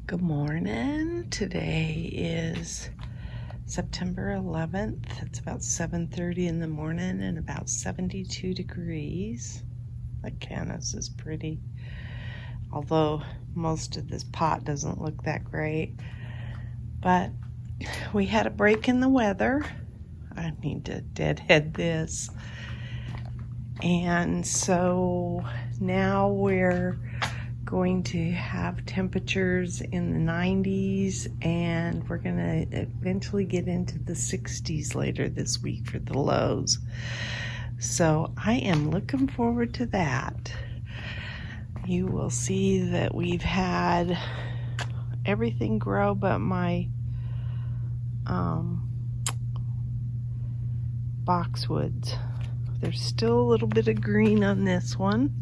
Good morning. Today is September 11th. It's about 7:30 in the morning and about 72 degrees. That canvas is pretty, although most of this pot doesn't look that great. But we had a break in the weather. I need to deadhead this. And so now we're going to have temperatures in the 90s, and we're going to eventually get into the 60s later this week for the lows. So I am looking forward to that. You will see that we've had everything grow but my boxwoods. There's still a little bit of green on this one.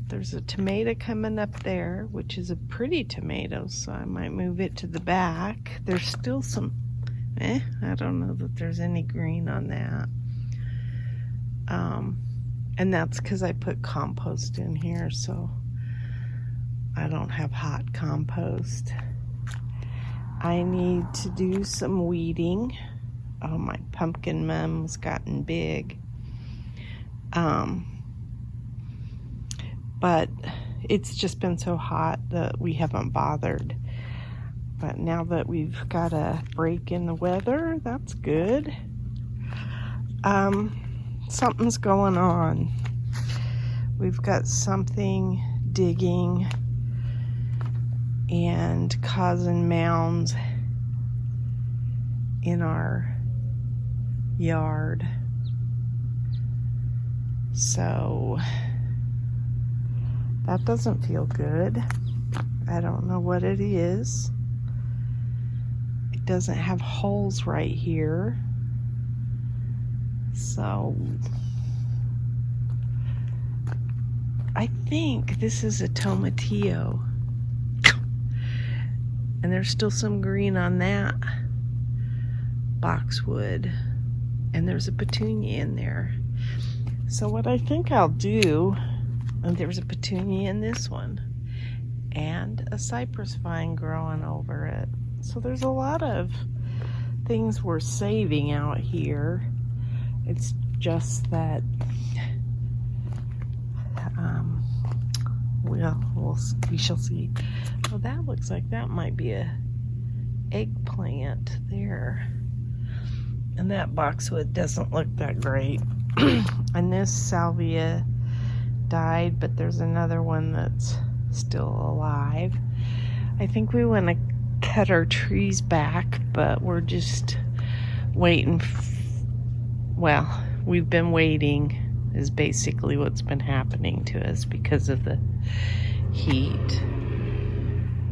There's a tomato coming up there, which is a pretty tomato, so I might move it to the back. There's still some, I don't know that there's any green on that. And that's because I put compost in here, so I don't have hot compost. I need to do some weeding. Oh, my pumpkin mum's gotten big. But it's just been so hot that we haven't bothered. But now that we've got a break in the weather, that's good. Something's going on. We've got something digging and causing mounds in our yard. So that doesn't feel good. I don't know what it is. It doesn't have holes right here. So I think this is a tomatillo. And there's still some green on that boxwood. And there's a petunia in there. So what I think I'll do, and there's a petunia in this one, and a cypress vine growing over it. So there's a lot of things we're saving out here. It's just that, we shall see. Well, that looks like that might be a eggplant there. And that boxwood doesn't look that great. And this salvia died, but there's another one that's still alive. I think we want to cut our trees back, but we're just waiting. Well, we've been waiting is basically what's been happening to us because of the heat.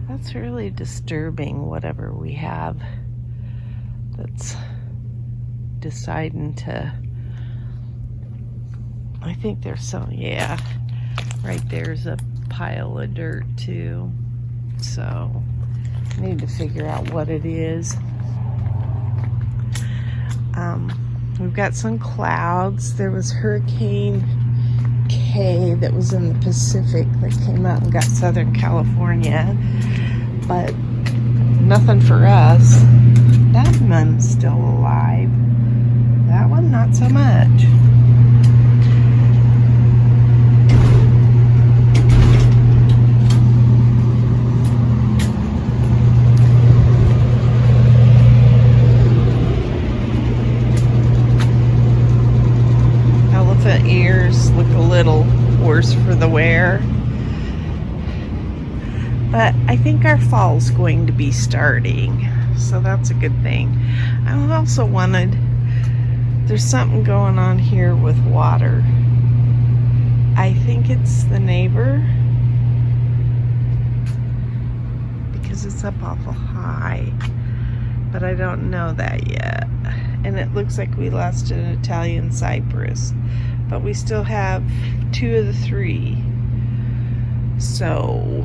That's really disturbing, whatever we have that's deciding to, I think there's some, yeah, right there's a pile of dirt too. So I need to figure out what it is. We've got some clouds. There was Hurricane K that was in the Pacific that came out and got Southern California, but nothing for us. That one's still alive. That one, not so much. Elephant ears look a little worse for the wear. But I think our fall's going to be starting, so that's a good thing. I also wanted, there's something going on here with water. I think it's the neighbor, because it's up awful high, but I don't know that yet. And it looks like we lost an Italian cypress, but we still have 2 of the 3. So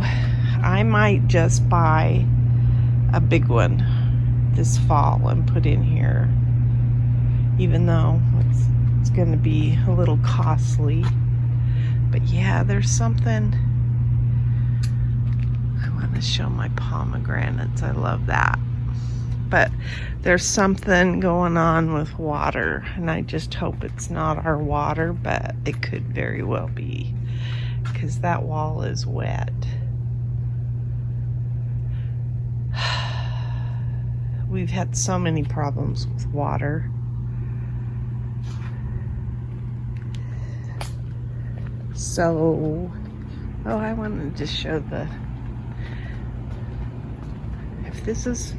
I might just buy a big one this fall and put in here, even though it's going to be a little costly. But yeah, there's something I want want to show my pomegranates. I love that. But there's something going on with water, and I just hope it's not our water, but it could very well be, because that wall is wet. We've had so many problems with water. So, oh, I wanted to show if this is,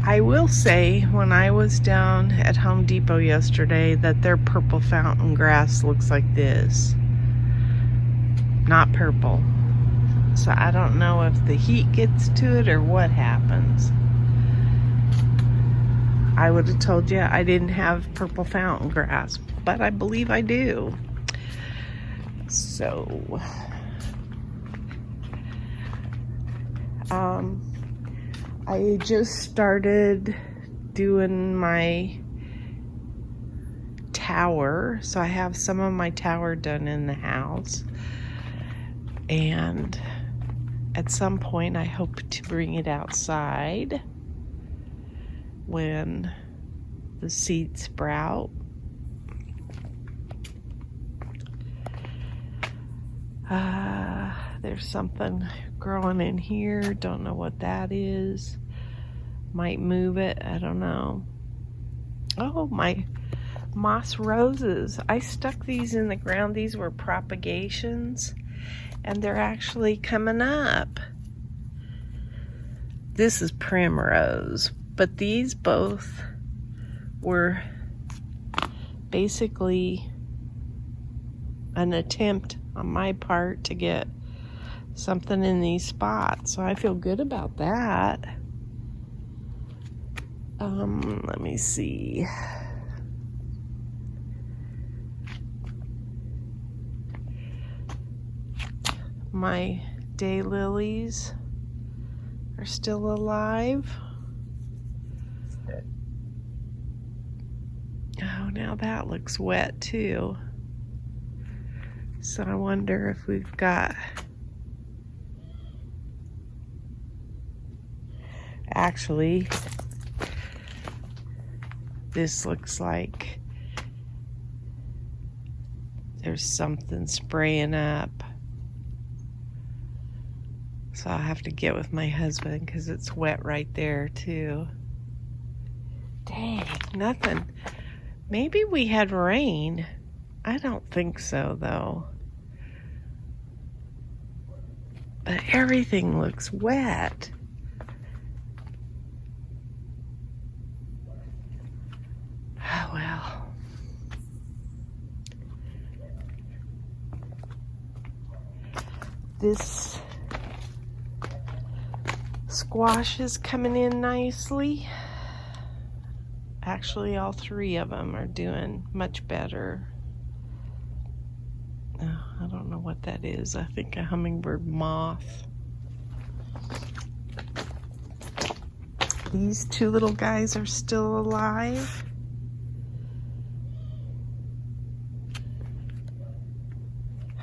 I will say, when I was down at Home Depot yesterday, that their purple fountain grass looks like this. Not purple. So I don't know if the heat gets to it or what happens. I would have told you I didn't have purple fountain grass, but I believe I do. So, I just started doing my tower. So I have some of my tower done in the house. And at some point I hope to bring it outside when the seeds sprout. There's something growing in here. Don't know what that is. Might move it. I don't know. Oh, my moss roses. I stuck these in the ground. These were propagations, and they're actually coming up. This is primrose, but these both were basically an attempt on my part to get something in these spots, so I feel good about that. Let me see. My daylilies are still alive. Oh, now that looks wet too. So I wonder if we've got, actually, this looks like there's something spraying up. So I'll have to get with my husband because it's wet right there too. Dang, nothing. Maybe we had rain. I don't think so though. But everything looks wet. Oh well. This squash is coming in nicely. Actually, all three of them are doing much better. I don't know what that is. I think a hummingbird moth. These two little guys are still alive.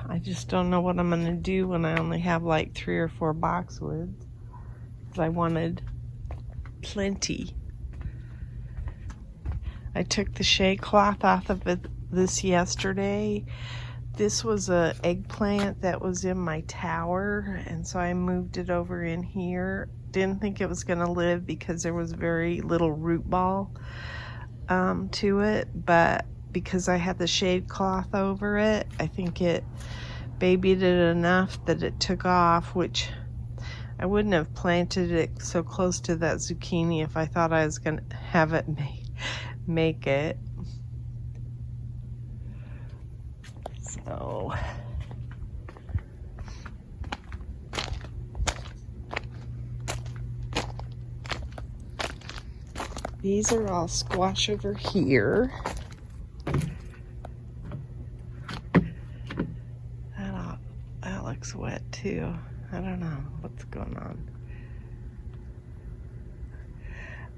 I just don't know what I'm going to do when I only have like 3 or 4 boxwoods. Because I wanted plenty. I took the shade cloth off of this yesterday. This was an eggplant that was in my tower, and so I moved it over in here. Didn't think it was going to live because there was very little root ball to it, but because I had the shade cloth over it, I think it babied it enough that it took off, which I wouldn't have planted it so close to that zucchini if I thought I was going to have it make it. So these are all squash over here. That looks wet too. I don't know what's going on.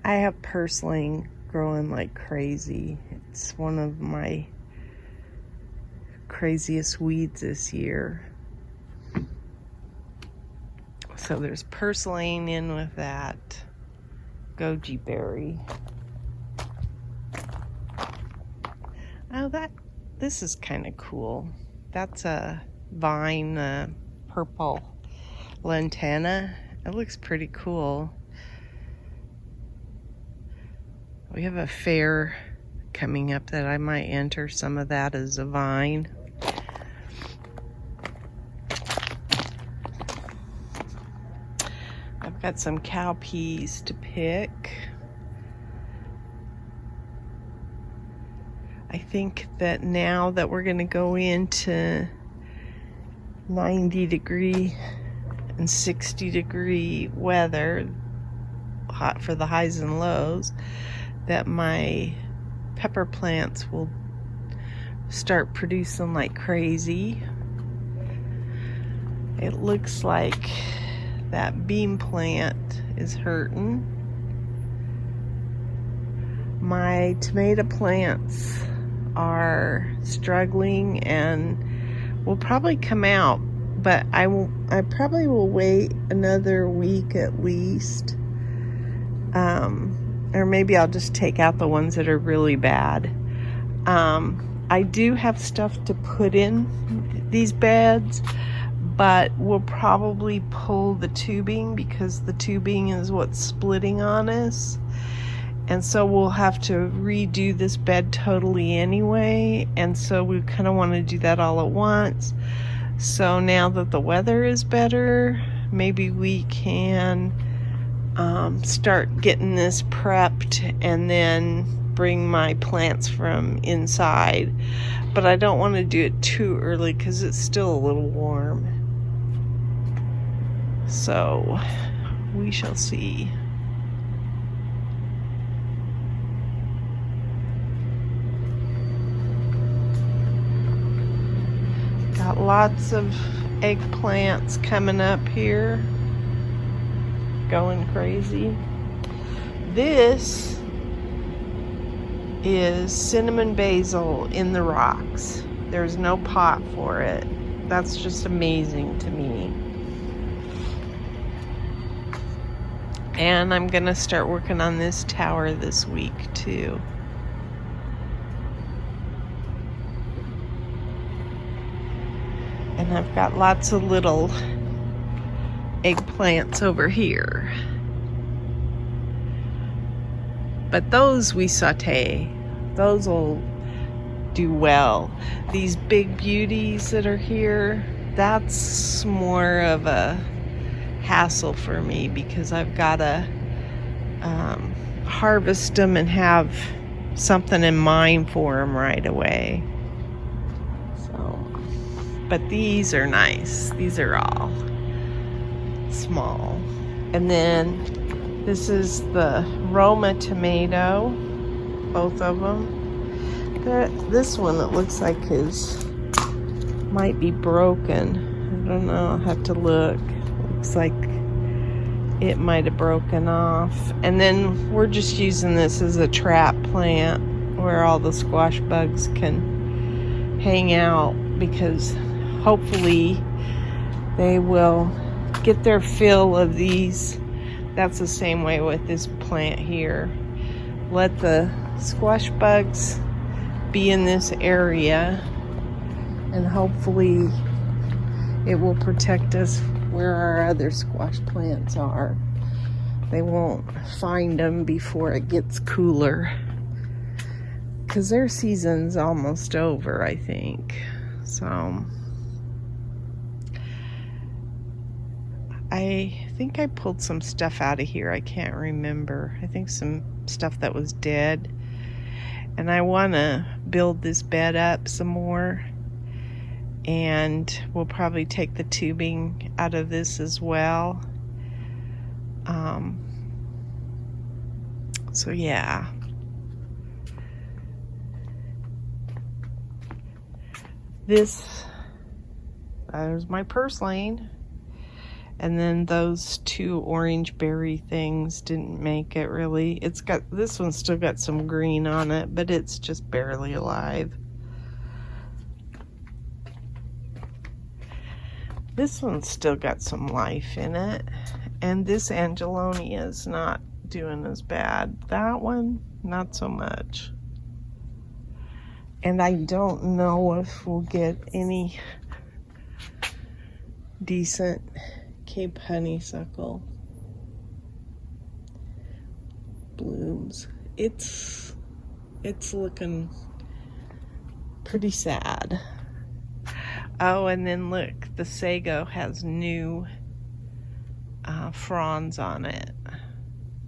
I have purslane growing like crazy. It's one of my craziest weeds this year. So there's purslane in with that goji berry. Oh, this is kind of cool. That's a vine, purple lantana. It looks pretty cool. We have a fair coming up that I might enter some of that as a vine. I've got some cowpeas to pick. I think that now that we're going to go into 90-degree and 60-degree weather, hot for the highs and lows, that my pepper plants will start producing like crazy. It looks like that bean plant is hurting. My tomato plants are struggling and will probably come out, but I probably will wait another week at least, or maybe I'll just take out the ones that are really bad. I do have stuff to put in these beds, but we'll probably pull the tubing because the tubing is what's splitting on us. And so we'll have to redo this bed totally anyway. And so we kind of want to do that all at once. So now that the weather is better, maybe we can start getting this prepped and then bring my plants from inside. But I don't want to do it too early because it's still a little warm. So we shall see. Got lots of eggplants coming up here, going crazy. This is cinnamon basil in the rocks. There's no pot for it. That's just amazing to me. And I'm gonna start working on this tower this week too. And I've got lots of little eggplants over here. But those we saute. Those will do well. These big beauties that are here, that's more of a hassle for me because I've got to harvest them and have something in mind for them right away. But these are nice. These are all small. And then this is the Roma tomato, both of them. This one, it looks like might be broken. I don't know, I'll have to look. Looks like it might have broken off. And then we're just using this as a trap plant where all the squash bugs can hang out, because hopefully they will get their fill of these. That's the same way with this plant here. Let the squash bugs be in this area, and hopefully it will protect us where our other squash plants are. They won't find them before it gets cooler, because their season's almost over, I think. So I think I pulled some stuff out of here. I can't remember. I think some stuff that was dead. And I want to build this bed up some more. And we'll probably take the tubing out of this as well. So yeah. There's my purslane. And then those two orange berry things didn't make it really. This one's still got some green on it, but it's just barely alive. This one's still got some life in it. And this Angelonia is not doing as bad. That one, not so much. And I don't know if we'll get any decent Cape honeysuckle blooms. It's looking pretty sad. Oh, and then look, the sago has new fronds on it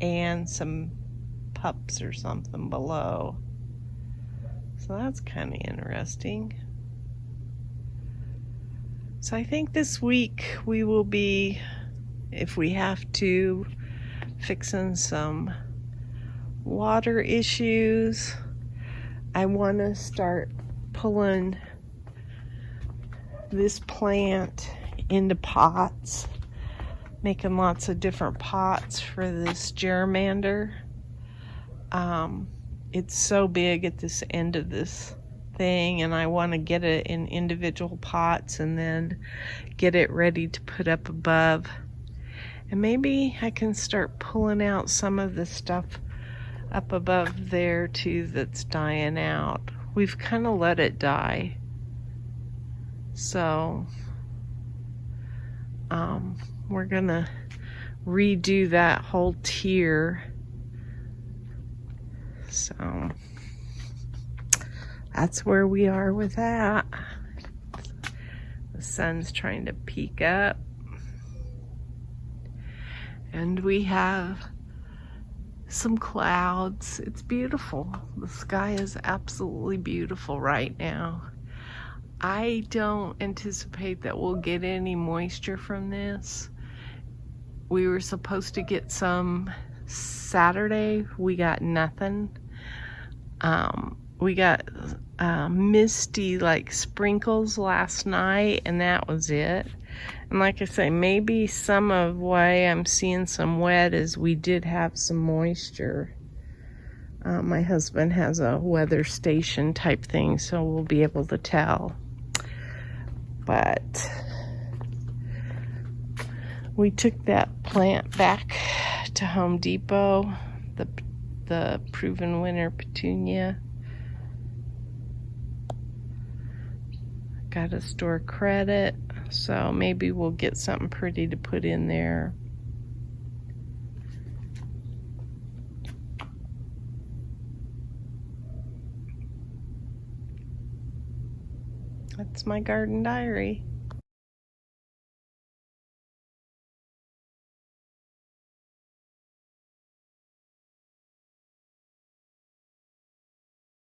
and some pups or something below. So that's kind of interesting. So I think this week we will be, if we have to, fixing some water issues. I want to start pulling this plant into pots, making lots of different pots for this germander. It's so big at this end of this thing, and I want to get it in individual pots and then get it ready to put up above. And maybe I can start pulling out some of the stuff up above there too that's dying out. We've kind of let it die. So we're gonna redo that whole tier. So that's where we are with that. The sun's trying to peek up. And we have some clouds. It's beautiful. The sky is absolutely beautiful right now. I don't anticipate that we'll get any moisture from this. We were supposed to get some Saturday. We got nothing. We got misty like sprinkles last night, and that was it. And like I say, maybe some of why I'm seeing some wet is we did have some moisture. My husband has a weather station type thing, so we'll be able to tell. But we took that plant back to Home Depot, the Proven Winter Petunia. Got a store credit, so maybe we'll get something pretty to put in there. That's my garden diary.